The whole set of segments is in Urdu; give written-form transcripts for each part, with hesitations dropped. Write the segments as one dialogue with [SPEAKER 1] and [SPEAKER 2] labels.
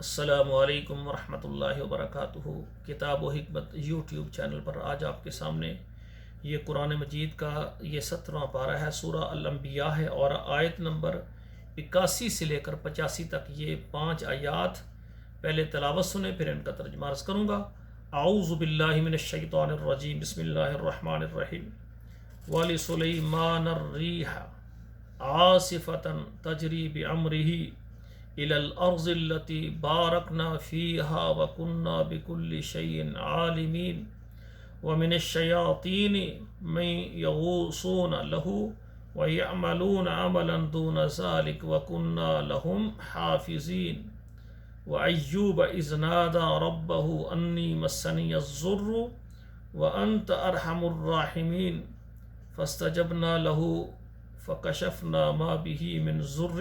[SPEAKER 1] السلام علیکم ورحمۃ اللہ وبرکاتہ۔ کتاب و حکمت یوٹیوب چینل پر آج آپ کے سامنے یہ قرآن مجید کا یہ 17واں پارہ ہے، سورہ الانبیاء ہے، اور آیت نمبر 81 سے لے کر 85 تک یہ 5 آیات پہلے تلاوت سنیں، پھر ان کا ترجمہ عرض کروں گا۔ اعوذ باللہ من الشیطان الرجیم، بسم اللہ الرحمن الرحیم۔ وَلِسُلَيْمَانَ الرِّيحَ عَاصِفَةً تَجْرِي بِأَمْرِهِ إِلَى الْأَرْضِ الَّتِي بَارَكْنَا فِيهَا وَكُنَّا بِكُلِّ شَيْءٍ عَالِمِينَ وَمِنَ الشَّيَاطِينِ مَن يَغُوصُونَ لَهُ وَيَعْمَلُونَ عَمَلًا دُونَ ذَلِكَ وَكُنَّا لَهُمْ حَافِظِينَ وَأَيُّوبَ إِذْ نَادَى رَبَّهُ أَنِّي مَسَّنِيَ الضُّرُّ وَأَنْتَ أَرْحَمُ الرَّاحِمِينَ فَاسْتَجَبْنَا لَهُ فَكَشَفْنَا مَا بِهِ مِنْ ضُرٍّ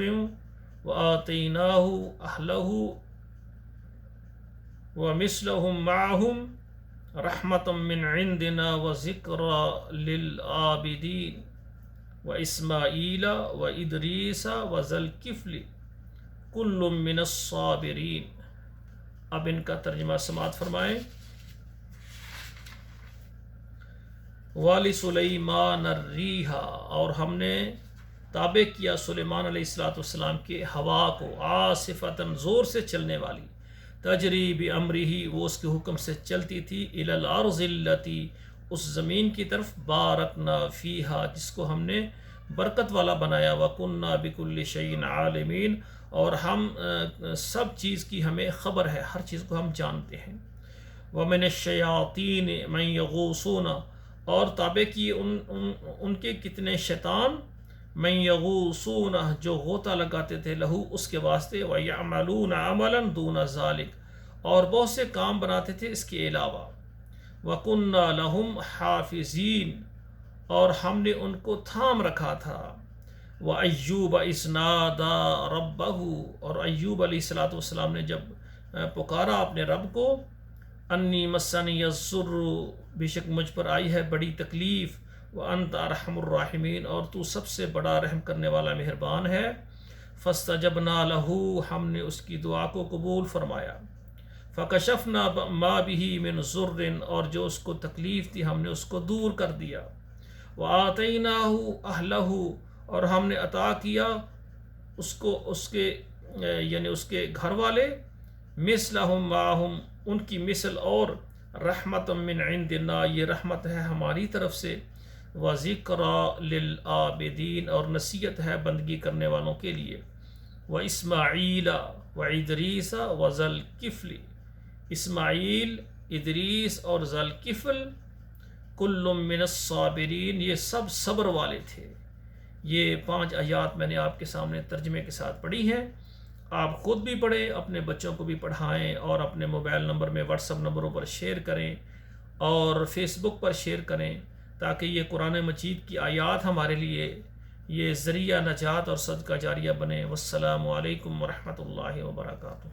[SPEAKER 1] وَآتَيْنَاهُ أَهْلَهُ وَمِثْلَهُمْ مَعَهُمْ رَحْمَةً مِّنْ عِنْدِنَا وَذِكْرَى لِلْعَابِدِينَ وَإِسْمَاعِيلَ وَإِدْرِيسَ وَذَا الْكِفْلِ كُلٌّ مِّنَ الصَّابِرِينَ۔ اب ان کا ترجمہ سماعت فرمائیں۔ وَلِسُلَيْمَانَ الرِّيحَ، اور ہم نے تابع کیا سلیمان علیہ السلام کے ہوا کو، عاصفۃً زور سے چلنے والی، تجری بامرہ وہ اس کے حکم سے چلتی تھی، الی الارض التی اس زمین کی طرف، بارکنا فیہا جس کو ہم نے برکت والا بنایا، وکنا بکل شیء عالمین اور ہم سب چیز کی ہمیں خبر ہے، ہر چیز کو ہم جانتے ہیں۔ ومن الشیاطین من یغوصون، اور تابع کیے ان کے کتنے شیطان، من یغوصون جو غوطہ لگاتے تھے، لہو اس کے واسطے، وَيَعْمَلُونَ عَمَلًا دُونَ ذَلِكَ اور بہت سے کام بناتے تھے اس کے علاوہ، وَكُنَّا لَهُمْ حَافِظِينَ اور ہم نے ان کو تھام رکھا تھا۔ وَأَيُّوبَ إِذْ نَادَى رَبَّهُ اور ایوب علیہ السلام نے جب پکارا اپنے رب کو، انی مسنی الضر بے شک مجھ پر آئی ہے بڑی تکلیف، وَأَنْتَ أَرْحَمُ الرَّاحِمِينَ اور تو سب سے بڑا رحم کرنے والا مہربان ہے۔ فَاسْتَجَبْنَا لَهُ ہم نے اس کی دعا کو قبول فرمایا، فَكَشَفْنَا مَا بِهِ مِنْ ضُرٍّ اور جو اس کو تکلیف تھی ہم نے اس کو دور کر دیا، وَآتَيْنَاهُ أَهْلَهُ اور ہم نے عطا کیا اس کو اس کے گھر والے، مِثْلَهُمْ مَعَهُمْ ان کی مثل اور، رحمۃ من عندنا یہ رحمت ہے ہماری طرف سے، وَذِكْرَى لِلْعَابِدِينَ اور نصیحت ہے بندگی کرنے والوں کے لیے، وَإِسْمَاعِيلَ وَإِدْرِيسَ وَذَا الْكِفْلِ اسماعیل، ادریس اور ذا الکفل، کل من الصابرین یہ سب صبر والے تھے۔ یہ 5 آیات میں نے آپ کے سامنے ترجمے کے ساتھ پڑھی ہیں، آپ خود بھی پڑھیں، اپنے بچوں کو بھی پڑھائیں، اور اپنے موبائل نمبر میں واٹس ایپ نمبروں پر شیئر کریں اور فیس بک پر شیئر کریں، تاکہ یہ قرآن مجید کی آیات ہمارے لیے یہ ذریعہ نجات اور صدقہ جاریہ بنے۔ والسلام علیکم ورحمۃ اللہ وبرکاتہ۔